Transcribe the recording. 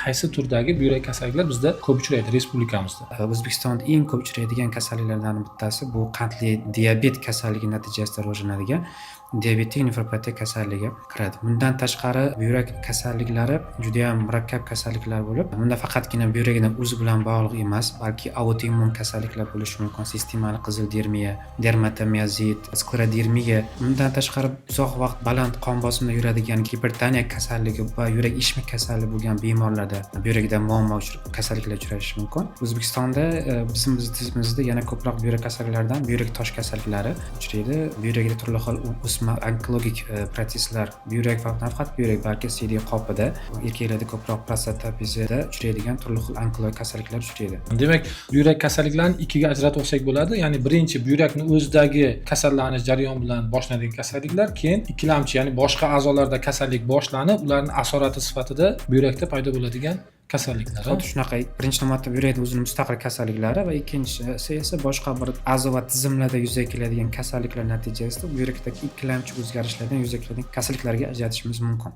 qaysi turdagi buyrak kasalliklar bizda ko'p uchraydi respublikamizda? O'zbekistonda eng ko'p uchraydigan kasalliklardan bittasi bu qandli diabet kasalligi natijasida rivojlanadigan diabetik nefropatiya kasalligi kiradi. Bundan tashqari buyrak kasalliklari juda ham murakkab kasalliklar bo'lib, bunda faqatgina buyrakni o'zi bilan bog'liq emas, balki autoimmun kasalliklar bo'lishi mumkin. Sistemali qizildermiya, dermatomiyozit, sklerodermiya. Bundan tashqari uzoq vaqt baland qon bosimida yuradigan gipertoniya kasalligi va yurak ishmi kasalligi bo'lgan bemorlarda buyrakda muammo kasalliklar uchrashi mumkin. O'zbekistonda bizimizda yana ko'proq buyrak kasalliklaridan buyrak tosh kasalliklari uchraydi. Buyrakda turli xil o'sma onkologik proseslar, buyrak faqat buyrak balki CD qopida, erkaklarda ko'proq prostata bezida uchraydigan turli xil onkologik kasalliklar uchraydi. Demak, buyrak kasalliklarini ikkiga ajratib olsak bo'ladi. Ya'ni birinchi buyrakni o'zidagi kasallanish jarayoni bilan boshlanadigan kasalliklar, keyin ikkilamchi, ya'ni boshqa a'zolarda kasallik boshlanib, ularning asorati sifatida buyrakda paydo bo'ladigan kasalliklar. Xuddi shunaqa birinchi navbatda buyrakda o'zini mustaqil kasalliklari va ikkinchisi esa boshqa bir a'zo va tizimlarda yuzaga keladigan kasalliklar natijasida buyrakdagi ikkilamchi o'zgarishlardan yuzaga keladigan kasalliklarga ajratishimiz mumkin.